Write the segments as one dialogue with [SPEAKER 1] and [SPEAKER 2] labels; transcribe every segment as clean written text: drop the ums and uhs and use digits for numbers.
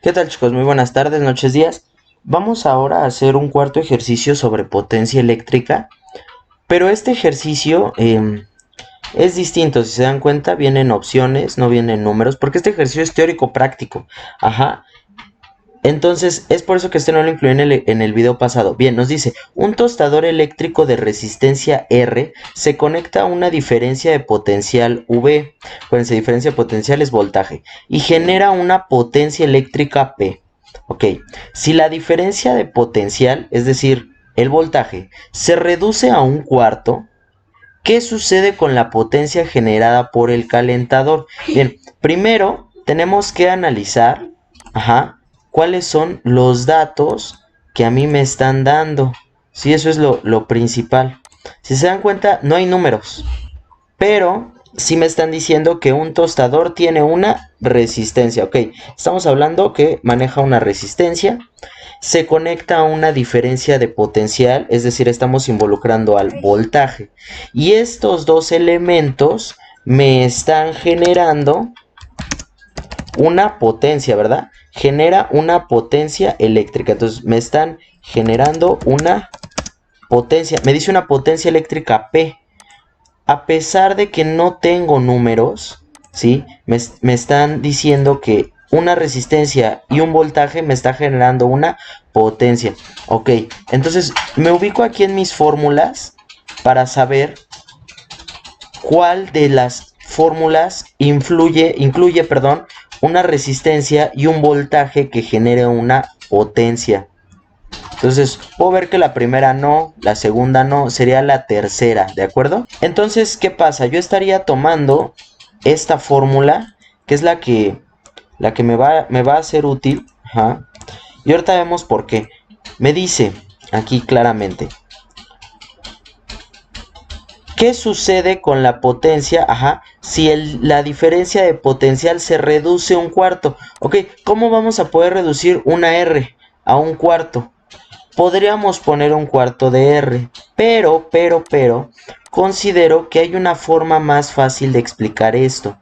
[SPEAKER 1] ¿Qué tal, chicos? Muy buenas tardes, noches, días. Vamos ahora a hacer un cuarto ejercicio sobre potencia eléctrica, pero este ejercicio es distinto. Si se dan cuenta, vienen opciones, no vienen números, porque este ejercicio es teórico práctico. Ajá. Entonces, es por eso que este no lo incluí en el video pasado. Bien, nos dice, un tostador eléctrico de resistencia R se conecta a una diferencia de potencial V. Acuérdense, diferencia de potencial es voltaje. Y genera una potencia eléctrica P. Ok, si la diferencia de potencial, es decir, el voltaje, se reduce a un cuarto, ¿qué sucede con la potencia generada por el calentador? Bien, primero tenemos que analizar, cuáles son los datos que a mí me están dando. Sí, eso es lo principal. Si se dan cuenta, no hay números, pero sí me están diciendo que un tostador tiene una resistencia. Ok, estamos hablando que maneja una resistencia. Se conecta a una diferencia de potencial, es decir, estamos involucrando al voltaje. Y estos dos elementos me están generando una potencia, ¿verdad? Genera una potencia eléctrica. Entonces me están generando una potencia. Me dice una potencia eléctrica P. A pesar de que no tengo números, ¿sí? Me están diciendo que una resistencia y un voltaje me está generando una potencia. Ok, entonces me ubico aquí en mis fórmulas para saber cuál de las fórmulas incluye, una resistencia y un voltaje que genere una potencia. Entonces, puedo ver que la primera no, la segunda no, sería la tercera, ¿de acuerdo? Entonces, ¿qué pasa? Yo estaría tomando esta fórmula, que es la que me va a ser útil, y ahorita vemos por qué. Me dice aquí claramente, ¿qué sucede con la potencia? Si la diferencia de potencial se reduce un cuarto. Ok, ¿cómo vamos a poder reducir una R a un cuarto? Podríamos poner un cuarto de R, pero, considero que hay una forma más fácil de explicar esto.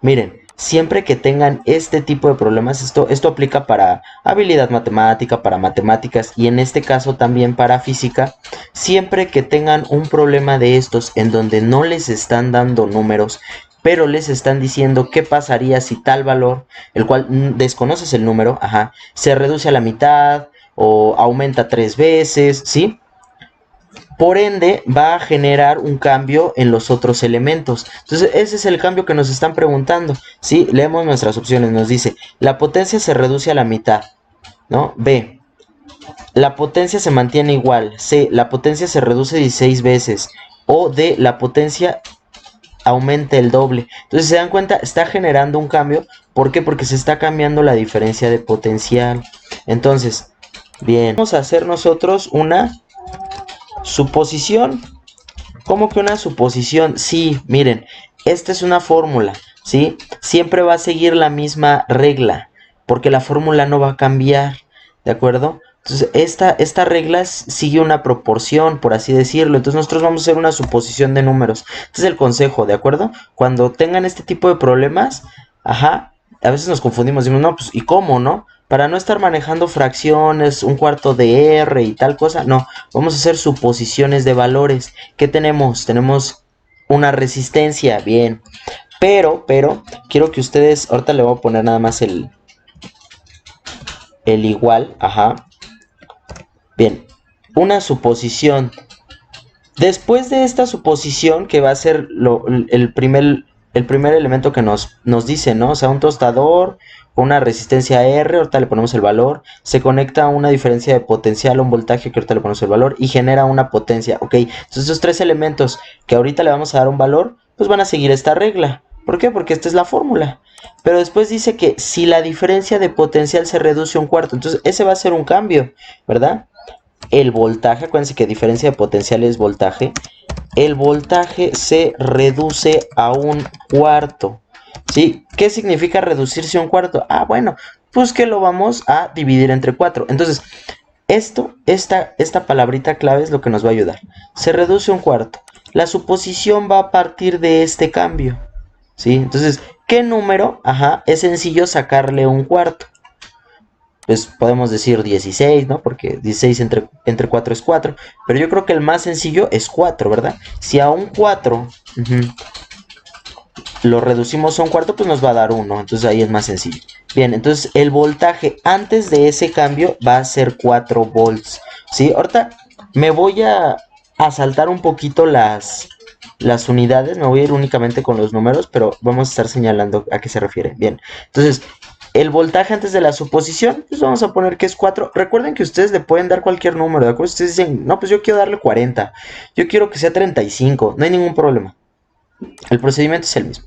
[SPEAKER 1] Miren, siempre que tengan este tipo de problemas, esto aplica para habilidad matemática, para matemáticas y en este caso también para física. Siempre que tengan un problema de estos en donde no les están dando números, pero les están diciendo qué pasaría si tal valor, el cual desconoces el número, se reduce a la mitad o aumenta 3 veces, ¿sí? Por ende, va a generar un cambio en los otros elementos. Entonces, ese es el cambio que nos están preguntando, ¿sí? Leemos nuestras opciones, nos dice, la potencia se reduce a la mitad, ¿no? B, la potencia se mantiene igual. C, la potencia se reduce 16 veces. O D, la potencia aumenta el doble. Entonces, se dan cuenta, está generando un cambio. ¿Por qué? Porque se está cambiando la diferencia de potencial. Entonces, bien, vamos a hacer nosotros una suposición. ¿Cómo que una suposición? Sí, miren, esta es una fórmula, ¿sí? Siempre va a seguir la misma regla, porque la fórmula no va a cambiar, ¿de acuerdo? Entonces, esta regla sigue una proporción, por así decirlo. Entonces, nosotros vamos a hacer una suposición de números. Este es el consejo, ¿de acuerdo? Cuando tengan este tipo de problemas, a veces nos confundimos, decimos, no, pues, ¿y cómo, no? Para no estar manejando fracciones, un cuarto de R y tal cosa, no. Vamos a hacer suposiciones de valores. ¿Qué tenemos? Tenemos una resistencia, bien. Pero, quiero que ustedes, ahorita le voy a poner nada más el igual, Bien, una suposición. Después de esta suposición, que va a ser el primer elemento que nos dice, ¿no? O sea, un tostador con una resistencia R, ahorita le ponemos el valor, se conecta a una diferencia de potencial, un voltaje, que ahorita le ponemos el valor, y genera una potencia, ¿ok? Entonces, estos tres elementos que ahorita le vamos a dar un valor, pues van a seguir esta regla. ¿Por qué? Porque esta es la fórmula. Pero después dice que si la diferencia de potencial se reduce a un cuarto, entonces ese va a ser un cambio, ¿verdad? El voltaje, acuérdense que diferencia de potencial es voltaje. El voltaje se reduce a un cuarto, ¿sí? ¿Qué significa reducirse a un cuarto? Bueno, pues que lo vamos a dividir entre 4. Entonces, esta palabrita clave es lo que nos va a ayudar. Se reduce a un cuarto. La suposición va a partir de este cambio, ¿sí? Entonces, ¿qué número? Es sencillo sacarle un cuarto. pues podemos decir 16, ¿no? Porque 16 entre 4 es 4. Pero yo creo que el más sencillo es 4, ¿verdad? Si a un 4 lo reducimos a un cuarto, pues nos va a dar 1. Entonces ahí es más sencillo. Bien, entonces el voltaje antes de ese cambio va a ser 4 volts. ¿Sí? Ahorita me voy a saltar un poquito las unidades. Me voy a ir únicamente con los números, pero vamos a estar señalando a qué se refiere. Bien, entonces el voltaje antes de la suposición, pues vamos a poner que es 4. Recuerden que ustedes le pueden dar cualquier número, ¿de acuerdo? Ustedes dicen, no, pues yo quiero darle 40. Yo quiero que sea 35. No hay ningún problema. El procedimiento es el mismo.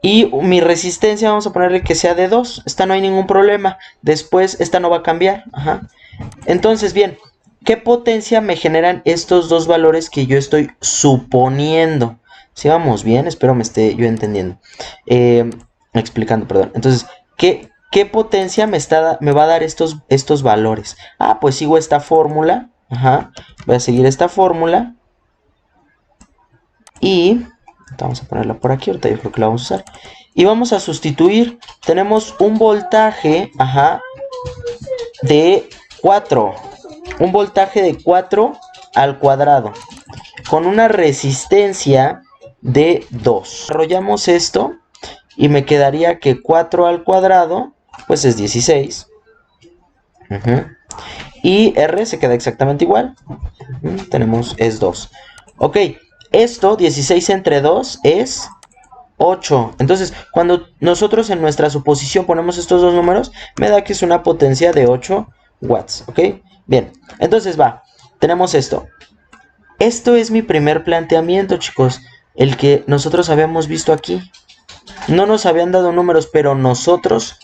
[SPEAKER 1] Y mi resistencia vamos a ponerle que sea de 2. Esta no hay ningún problema. Después esta no va a cambiar. Ajá. Entonces, bien, ¿qué potencia me generan estos dos valores que yo estoy suponiendo? Si vamos bien, espero me esté yo entendiendo. Explicando, perdón. Entonces, ¿qué potencia me va a dar estos valores? Ah, pues sigo esta fórmula. Ajá. Voy a seguir esta fórmula. Y vamos a ponerla por aquí, ahorita yo creo que la vamos a usar. Y vamos a sustituir. Tenemos un voltaje, de 4. Un voltaje de 4 al cuadrado. Con una resistencia de 2. Desarrollamos esto y me quedaría que 4 al cuadrado, pues es 16. Y R se queda exactamente igual. Tenemos es 2. Ok, esto 16 entre 2 es 8. Entonces, cuando nosotros en nuestra suposición ponemos estos dos números, me da que es una potencia de 8 watts. ¿Ok? Bien, entonces va. Tenemos esto. Esto es mi primer planteamiento, chicos. El que nosotros habíamos visto aquí. No nos habían dado números, pero nosotros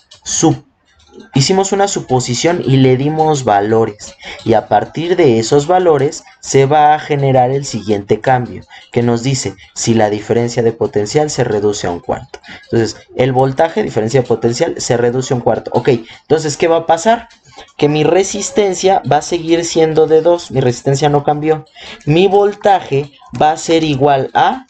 [SPEAKER 1] hicimos una suposición y le dimos valores. Y a partir de esos valores se va a generar el siguiente cambio, que nos dice si la diferencia de potencial se reduce a un cuarto. Entonces, el voltaje, diferencia de potencial, se reduce a un cuarto. Ok, entonces, ¿qué va a pasar? Que mi resistencia va a seguir siendo de 2. Mi resistencia no cambió. Mi voltaje va a ser igual a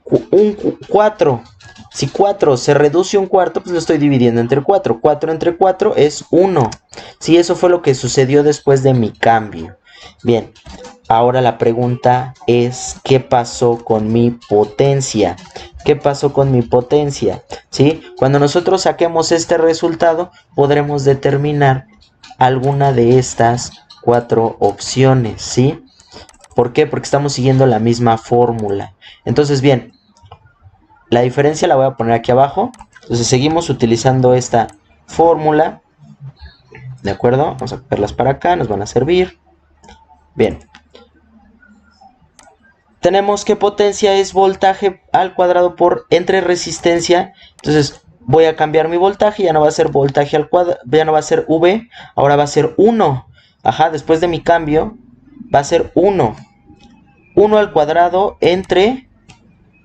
[SPEAKER 1] un 4. Si 4 se reduce a un cuarto, pues lo estoy dividiendo entre 4. 4 entre 4 es 1. Sí, eso fue lo que sucedió después de mi cambio. Bien, ahora la pregunta es, ¿qué pasó con mi potencia? ¿Qué pasó con mi potencia? ¿Sí? Cuando nosotros saquemos este resultado, podremos determinar alguna de estas 4 opciones, ¿sí? ¿Por qué? Porque estamos siguiendo la misma fórmula. Entonces, bien, la diferencia la voy a poner aquí abajo. Entonces seguimos utilizando esta fórmula. ¿De acuerdo? Vamos a cogerlas para acá, nos van a servir. Bien. Tenemos que potencia es voltaje al cuadrado por entre resistencia. Entonces voy a cambiar mi voltaje. Ya no va a ser voltaje al cuadrado, ya no va a ser V. Ahora va a ser 1. Ajá, después de mi cambio va a ser 1. 1 al cuadrado entre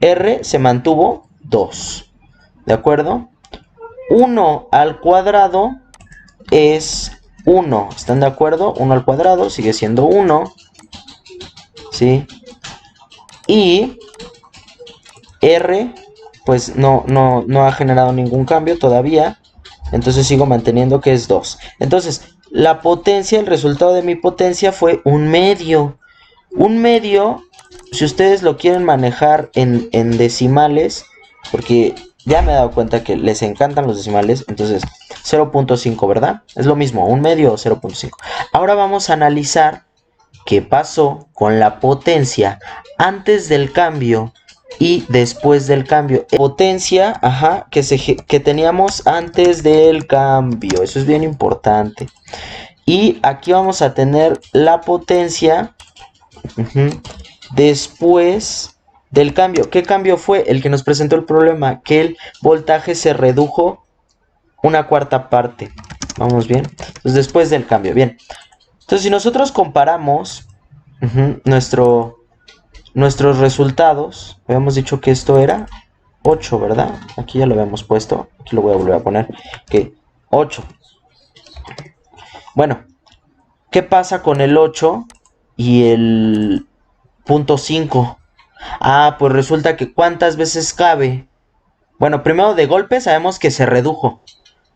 [SPEAKER 1] R se mantuvo 2. ¿De acuerdo? 1 al cuadrado es 1. ¿Están de acuerdo? 1 al cuadrado sigue siendo 1. ¿Sí? Y R, pues no ha generado ningún cambio todavía. Entonces sigo manteniendo que es 2. Entonces, la potencia, el resultado de mi potencia fue un medio. Un medio, si ustedes lo quieren manejar en decimales, porque ya me he dado cuenta que les encantan los decimales, entonces 0.5, ¿verdad? Es lo mismo, un medio o 0.5. Ahora vamos a analizar qué pasó con la potencia antes del cambio y después del cambio. Potencia, que teníamos antes del cambio. Eso es bien importante. Y aquí vamos a tener la potencia después del cambio. ¿Qué cambio fue? El que nos presentó el problema, que el voltaje se redujo una cuarta parte. Vamos bien. Entonces después del cambio, bien. Entonces si nosotros comparamos nuestros resultados, habíamos dicho que esto era 8, ¿verdad? Aquí ya lo habíamos puesto. Aquí lo voy a volver a poner. Que 8. Bueno, ¿qué pasa con el 8 y el punto 5? Ah, pues resulta que ¿cuántas veces cabe? Bueno, primero de golpe sabemos que se redujo.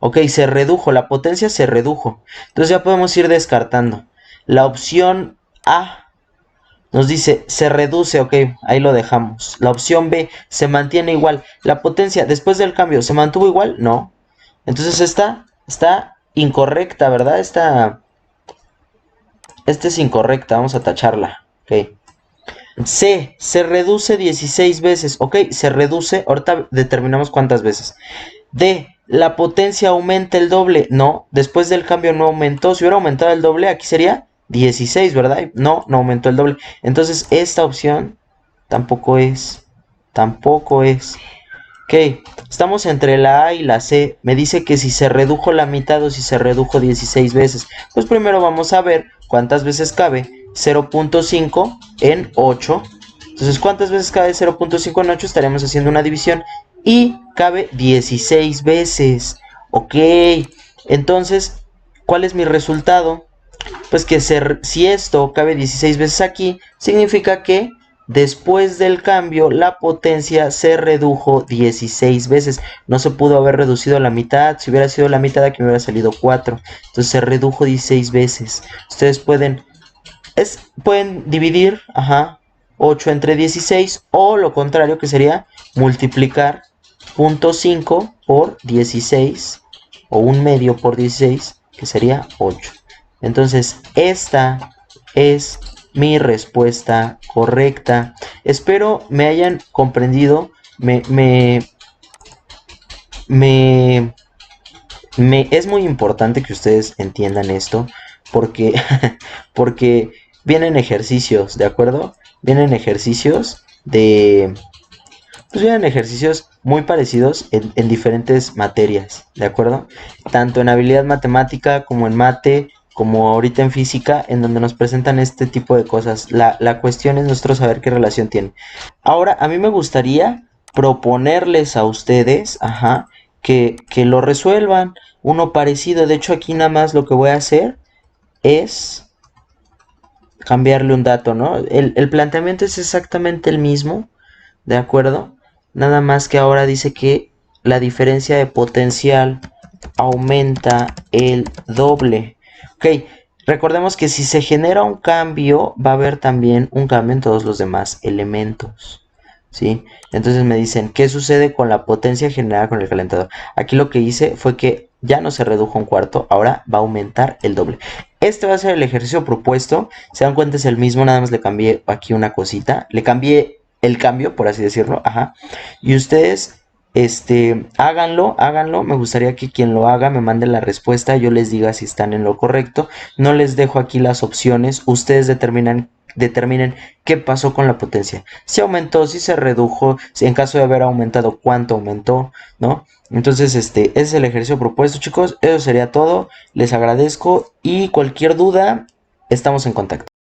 [SPEAKER 1] Ok, se redujo, la potencia se redujo. Entonces ya podemos ir descartando. La opción A nos dice, se reduce, ok, ahí lo dejamos. La opción B, se mantiene igual. La potencia, después del cambio, ¿se mantuvo igual? No. Entonces esta está incorrecta, ¿verdad? Esta es incorrecta, vamos a tacharla. Ok. C, se reduce 16 veces. Ok, se reduce, ahorita determinamos cuántas veces. D, la potencia aumenta el doble. No, después del cambio no aumentó. Si hubiera aumentado el doble, aquí sería 16, ¿verdad? No, no aumentó el doble. Entonces esta opción tampoco es. Tampoco es. Ok, estamos entre la A y la C. Me dice que si se redujo la mitad o si se redujo 16 veces. Pues primero vamos a ver cuántas veces cabe 0.5 en 8. Entonces, ¿cuántas veces cabe 0.5 en 8? Estaremos haciendo una división. Y cabe 16 veces. Ok, entonces, ¿cuál es mi resultado? Pues que si esto cabe 16 veces aquí, significa que después del cambio la potencia se redujo 16 veces. No se pudo haber reducido la mitad. Si hubiera sido la mitad, aquí me hubiera salido 4. Entonces se redujo 16 veces. Ustedes pueden dividir 8 entre 16 o lo contrario, que sería multiplicar 0.5 por 16 o 1/2 por 16, que sería 8. Entonces esta es mi respuesta correcta. Espero me hayan comprendido. Es muy importante que ustedes entiendan esto porque, porque vienen ejercicios, ¿de acuerdo? Vienen ejercicios pues vienen ejercicios muy parecidos en diferentes materias, ¿de acuerdo? Tanto en habilidad matemática como en mate, como ahorita en física, en donde nos presentan este tipo de cosas. La cuestión es nosotros saber qué relación tiene. Ahora, a mí me gustaría proponerles a ustedes, que lo resuelvan. Uno parecido. De hecho, aquí nada más lo que voy a hacer es cambiarle un dato, ¿no? El planteamiento es exactamente el mismo, ¿de acuerdo? Nada más que ahora dice que la diferencia de potencial aumenta el doble. Ok, recordemos que si se genera un cambio, va a haber también un cambio en todos los demás elementos, ¿sí? Entonces me dicen, ¿qué sucede con la potencia generada con el calentador? Aquí lo que hice fue que ya no se redujo un cuarto, ahora va a aumentar el doble. Este va a ser el ejercicio propuesto. Se dan cuenta, es el mismo, nada más le cambié aquí una cosita. Le cambié el cambio, por así decirlo. Y ustedes, háganlo. Me gustaría que quien lo haga me mande la respuesta. Yo les diga si están en lo correcto. No les dejo aquí las opciones. Ustedes determinen qué pasó con la potencia. Si aumentó, si se redujo, si en caso de haber aumentado, cuánto aumentó, ¿no? Entonces, ese es el ejercicio propuesto, chicos. Eso sería todo. Les agradezco y cualquier duda, estamos en contacto.